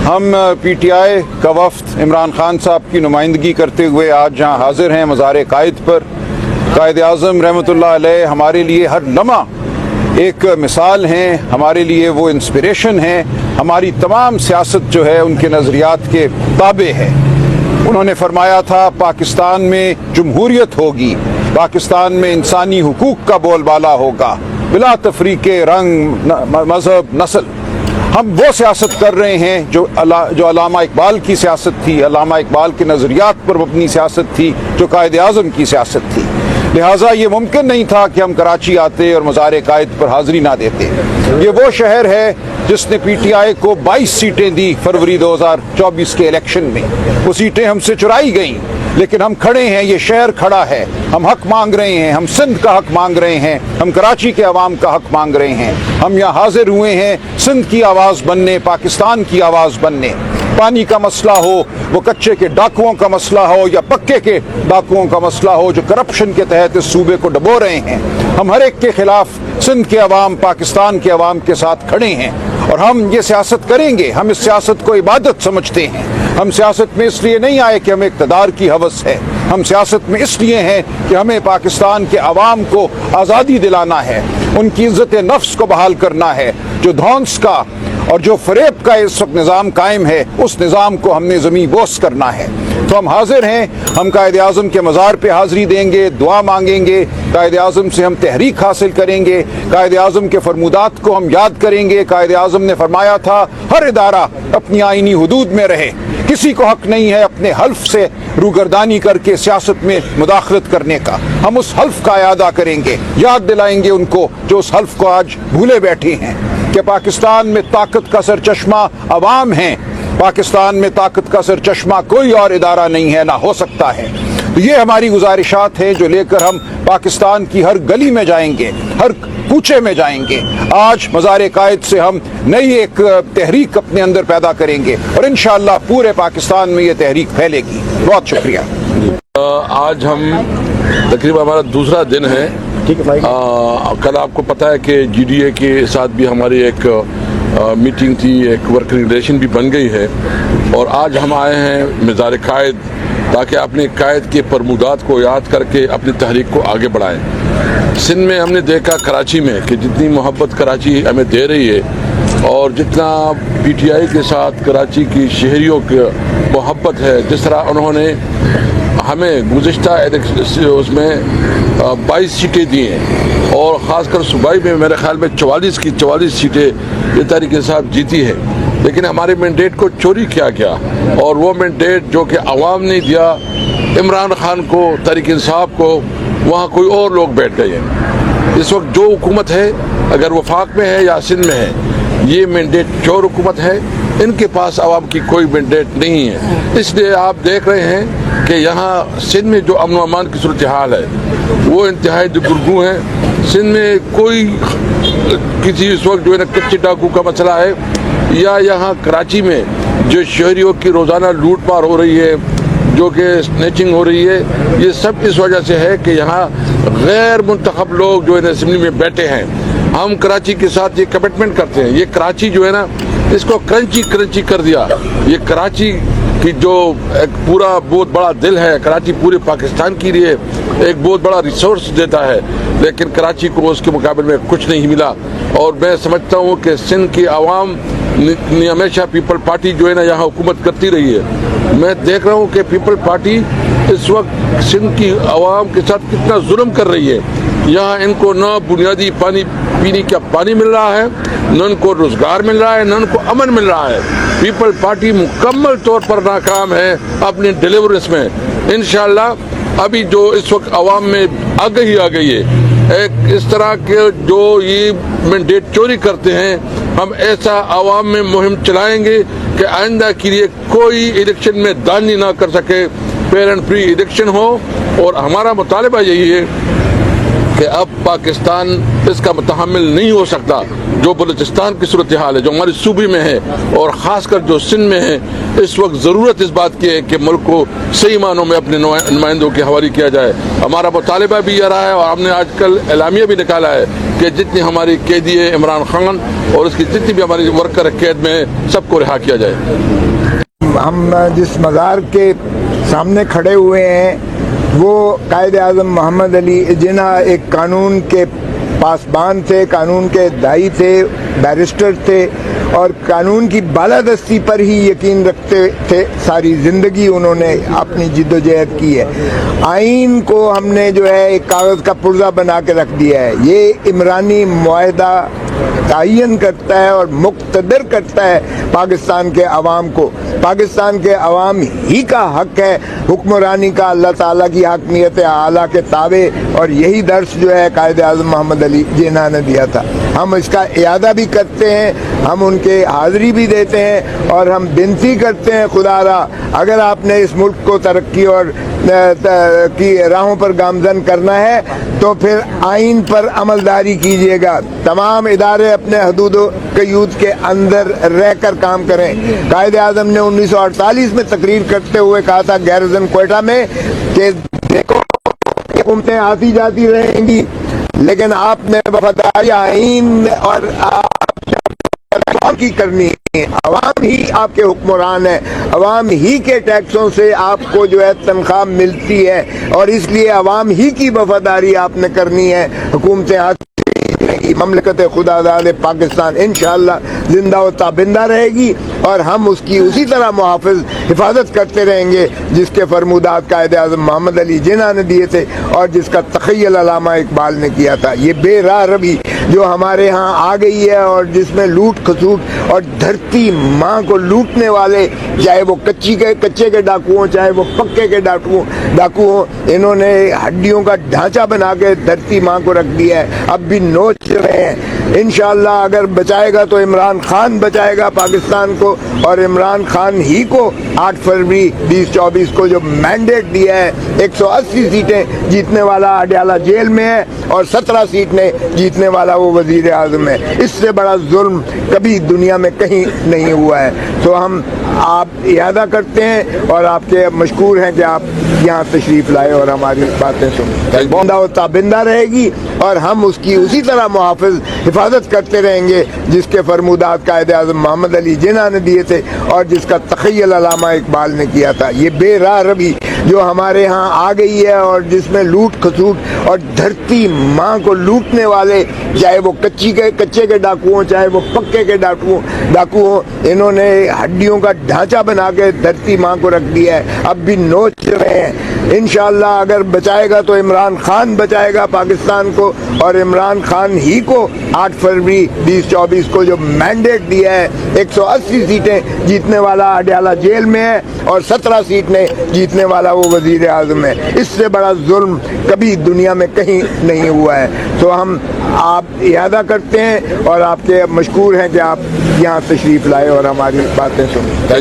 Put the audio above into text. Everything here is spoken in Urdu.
ہم پی ٹی آئی کا وفد عمران خان صاحب کی نمائندگی کرتے ہوئے آج یہاں حاضر ہیں مزار قائد پر۔ قائد اعظم رحمۃ اللہ علیہ ہمارے لیے ہر لمحہ ایک مثال ہیں، ہمارے لیے وہ انسپریشن ہیں، ہماری تمام سیاست جو ہے ان کے نظریات کے تابع ہے۔ انہوں نے فرمایا تھا پاکستان میں جمہوریت ہوگی، پاکستان میں انسانی حقوق کا بول بالا ہوگا، بلا تفریق رنگ، مذہب، نسل۔ ہم وہ سیاست کر رہے ہیں جو علامہ اقبال کی سیاست تھی، علامہ اقبال کے نظریات پر مبنی سیاست تھی، جو قائد اعظم کی سیاست تھی۔ لہٰذا یہ ممکن نہیں تھا کہ ہم کراچی آتے اور مزار قائد پر حاضری نہ دیتے۔ یہ وہ شہر ہے جس نے پی ٹی آئی کو 22 سیٹیں دی فروری 2024 کے الیکشن میں۔ وہ سیٹیں ہم سے چرائی گئیں، لیکن ہم کھڑے ہیں، یہ شہر کھڑا ہے، ہم حق مانگ رہے ہیں، ہم سندھ کا حق مانگ رہے ہیں، ہم کراچی کے عوام کا حق مانگ رہے ہیں۔ ہم یہاں حاضر ہوئے ہیں سندھ کی آواز بننے، پاکستان کی آواز بننے۔ پانی کا مسئلہ ہو، وہ کچے کے ڈاکوؤں کا مسئلہ ہو یا پکے کے ڈاکوؤں کا مسئلہ ہو جو کرپشن کے تحت اس صوبے کو ڈبو رہے ہیں، ہم ہر ایک کے خلاف سندھ کے عوام، پاکستان کے عوام کے ساتھ کھڑے ہیں، اور ہم یہ سیاست کریں گے۔ ہم اس سیاست کو عبادت سمجھتے ہیں۔ ہم سیاست میں اس لیے نہیں آئے کہ ہمیں اقتدار کی ہوس ہے، ہم سیاست میں اس لیے ہیں کہ ہمیں پاکستان کے عوام کو آزادی دلانا ہے، ان کی عزت نفس کو بحال کرنا ہے۔ جو دھونس کا اور جو فریب کا اس وقت نظام قائم ہے، اس نظام کو ہم نے زمین بوس کرنا ہے۔ تو ہم حاضر ہیں، ہم قائد اعظم کے مزار پہ حاضری دیں گے، دعا مانگیں گے، قائد اعظم سے ہم تحریک حاصل کریں گے، قائد اعظم کے فرمودات کو ہم یاد کریں گے۔ قائد اعظم نے فرمایا تھا ہر ادارہ اپنی آئینی حدود میں رہے، کسی کو حق نہیں ہے اپنے حلف سے روگردانی کر کے سیاست میں مداخلت کرنے کا۔ ہم اس حلف کا اعادہ کریں گے، یاد دلائیں گے ان کو جو اس حلف کو آج بھولے بیٹھے ہیں کہ پاکستان میں طاقت کا سرچشمہ عوام ہیں، پاکستان میں طاقت کا سرچشمہ کوئی اور ادارہ نہیں ہے، نہ ہو سکتا ہے۔ یہ ہماری گزارشات ہیں جو لے کر ہم پاکستان کی ہر گلی میں جائیں گے، ہر کوچے میں جائیں گے۔ آج مزار قائد سے ہم نئی ایک تحریک اپنے اندر پیدا کریں گے، اور انشاءاللہ پورے پاکستان میں یہ تحریک پھیلے گی۔ بہت شکریہ۔ آج ہم تقریباً ہمارا دوسرا دن ہے۔ کل آپ کو پتہ ہے کہ جی ڈی اے کے ساتھ بھی ہماری ایک میٹنگ تھی، ایک ورکنگ ریلیشن بھی بن گئی ہے، اور آج ہم آئے ہیں مزار قائد تاکہ اپنے قائد کے فرمودات کو یاد کر کے اپنی تحریک کو آگے بڑھائیں۔ سندھ میں ہم نے دیکھا کراچی میں کہ جتنی محبت کراچی ہمیں دے رہی ہے، اور جتنا پی ٹی آئی کے ساتھ کراچی کی شہریوں کی محبت ہے، جس طرح انہوں نے ہمیں گزشتہ اس میں 22 سیٹیں دی ہیں، اور خاص کر صوبائی میں میرے خیال میں 44 کی 44 سیٹیں یہ تحریک انصاف جیتی ہے، لیکن ہمارے مینڈیٹ کو چوری کیا گیا، اور وہ مینڈیٹ جو کہ عوام نے دیا عمران خان کو، تحریک انصاف کو، وہاں کوئی اور لوگ بیٹھ گئے ہیں۔ اس وقت جو حکومت ہے، اگر وفاق میں ہے یا سندھ میں ہے، یہ مینڈیٹ چور حکومت ہے، ان کے پاس عوام کی کوئی مینڈیٹ نہیں ہے۔ اس لیے آپ دیکھ رہے ہیں کہ یہاں سندھ میں جو امن و امان کی صورتحال ہے وہ انتہائی دگرگوں ہے۔ سندھ میں کوئی کسی اس وقت جو ہے نا کچے ڈاکو کا مسئلہ ہے، یا یہاں کراچی میں جو شہریوں کی روزانہ لوٹ مار ہو رہی ہے، جو کہ سنیچنگ ہو رہی ہے، یہ سب اس وجہ سے ہے کہ یہاں غیر منتخب لوگ جو ہے اسمبلی میں بیٹھے ہیں۔ ہم کراچی کے ساتھ یہ کمٹمنٹ کرتے ہیں، یہ کراچی جو ہے نا اس کو کرنچی کر دیا۔ یہ کراچی کی جو ایک پورا بہت بڑا دل ہے، کراچی پورے پاکستان کے لیے ایک بہت بڑا ریسورس دیتا ہے، لیکن کراچی کو اس کے مقابل میں کچھ نہیں ملا۔ اور میں سمجھتا ہوں کہ سندھ کی عوام نے ہمیشہ پیپل پارٹی جو ہے نا یہاں حکومت کرتی رہی ہے۔ میں دیکھ رہا ہوں کہ پیپل پارٹی اس وقت سندھ کی عوام کے ساتھ کتنا ظلم کر رہی ہے۔ یہاں ان کو نہ بنیادی پانی پینے کا پانی مل رہا ہے، نہ ان کو روزگار مل رہا ہے، نہ ان کو امن مل رہا ہے۔ پیپل پارٹی مکمل طور پر ناکام ہے اپنی ڈیلیورنس میں۔ انشاءاللہ ابھی جو اس وقت عوام میں آگہی آ گئی ہے، ایک اس طرح کے جو یہ مینڈیٹ چوری کرتے ہیں، ہم ایسا عوام میں مہم چلائیں گے کہ آئندہ کے لیے کوئی الیکشن میں دانی نہ کر سکے، فیئر اینڈ فری الیکشن ہو۔ اور ہمارا مطالبہ یہی ہے کہ اب پاکستان اس کا متحمل نہیں ہو سکتا جو بلوچستان کی صورتحال ہے جو ہماری صوبے میں ہے اور خاص کر جو سندھ میں ہے، اس وقت ضرورت اس بات کی ہے کہ ملک کو صحیح معنوں میں اپنے نمائندوں کے حوالے کیا جائے۔ ہمارا مطالبہ بھی یہ رہا ہے اور ہم نے آج کل اعلامیہ بھی نکالا ہے کہ جتنی ہماری قیدی ہے عمران خان اور اس کی جتنی بھی ہماری ورکر قید میں ہے، سب کو رہا کیا جائے۔ ہم جس مزار کے سامنے کھڑے ہوئے ہیں وہ قائد اعظم محمد علی جناح ایک قانون کے پاسبان تھے، قانون کے داعی تھے، بیرسٹر تھے اور قانون کی بالادستی پر ہی یقین رکھتے تھے۔ ساری زندگی انہوں نے اپنی جد و جہد کی ہے۔ آئین کو ہم نے جو ہے ایک کاغذ کا پرزہ بنا کے رکھ دیا ہے۔ یہ عمرانی معاہدہ تعین کرتا ہے اور مقتدر کرتا ہے پاکستان کے عوام کو۔ پاکستان کے عوام ہی کا حق ہے حکمرانی کا، اللہ تعالیٰ کی حاکمیت اعلیٰ کے تابع، اور یہی درس جو ہے قائد اعظم محمد علی جناح نے دیا تھا۔ ہم اس کا اعادہ بھی کرتے ہیں، ہم ان کے حاضری بھی دیتے ہیں اور ہم بنتی کرتے ہیں خدا را اگر آپ نے اس ملک کو ترقی اور کی راہوں پر گامزن کرنا ہے تو پھر آئین پر عملداری کیجیے گا۔ تمام ادارے اپنے حدود و قیود کے اندر رہ کر کام کریں۔ قائد اعظم نے 1948 میں تقریر کرتے ہوئے کہا تھا گیرزن کوئٹہ میں کہ دیکھو حکومتیں آتی جاتی رہیں گی لیکن آپ نے وفاداری آئین اور عوام کی کرنی ہے۔ عوام ہی آپ کے حکمران ہیں، عوام ہی کے ٹیکسوں سے آپ کو جو ہے تنخواہ ملتی ہے اور اس لیے عوام ہی کی وفاداری آپ نے کرنی ہے۔ حکومتیں مملکت خداداد پاکستان انشاءاللہ زندہ و تابندہ رہے گی اور ہم اس کی اسی طرح محافظ حفاظت کرتے رہیں گے جس کے فرمودات قائد اعظم محمد علی جناح نے دیے تھے اور جس کا تخیل علامہ اقبال نے کیا تھا۔ یہ بے راہ روی جو ہمارے ہاں آ گئی ہے اور جس میں لوٹ کھسوٹ اور دھرتی ماں کو لوٹنے والے، چاہے وہ کچے کے ڈاکو ہوں چاہے وہ پکے کے ڈاکو ہوں، انہوں نے ہڈیوں کا ڈھانچہ بنا کے دھرتی ماں کو رکھ دیا ہے، اب بھی نوچ رہے ہیں۔ انشاءاللہ اگر بچائے گا تو عمران خان بچائے گا پاکستان کو، اور عمران خان ہی کو 8 فروری 2024 کو جو مینڈیٹ دیا ہے 180 سیٹیں جیتنے والا اڈیالہ جیل میں ہے اور 17 سیٹیں جیتنے والا وہ وزیر اعظم ہے۔ اس سے بڑا ظلم کبھی دنیا میں کہیں نہیں ہوا ہے۔ تو ہم آپ اعادہ کرتے ہیں اور آپ کے مشکور ہیں کہ آپ یہاں تشریف لائے اور ہماری باتیں سنیں۔ زندہ و تابندہ رہے گی اور ہم اس کی اسی طرح محافظ حفاظت کرتے رہیں گے جس کے فرمودات قائد اعظم محمد علی جناح نے دیے تھے اور جس کا تخیل علامہ اقبال نے کیا تھا۔ یہ بے راہ روی جو ہمارے ہاں آ گئی ہے اور جس میں لوٹ کھسوٹ اور دھرتی ماں کو لوٹنے والے، چاہے وہ کچے کے ڈاکو ہوں چاہے وہ پکے کے ڈاکو ہوں، انہوں نے ہڈیوں کا ڈھانچہ بنا کے دھرتی ماں کو رکھ دیا ہے، اب بھی نوچ رہے ہیں۔ انشاءاللہ اگر بچائے گا تو عمران خان بچائے گا پاکستان کو، اور عمران خان ہی کو 8 فروری 2024 کو جو مینڈیٹ دیا ہے 180 سیٹیں جیتنے والا اڈیالہ جیل میں ہے اور 17 سیٹیں جیتنے والا وہ وزیر اعظم ہے۔ اس سے بڑا ظلم کبھی دنیا میں کہیں نہیں ہوا ہے۔ تو ہم آپ اعادہ کرتے ہیں اور آپ کے مشکور ہیں کہ آپ یہاں تشریف لائے اور ہماری باتیں سنیں۔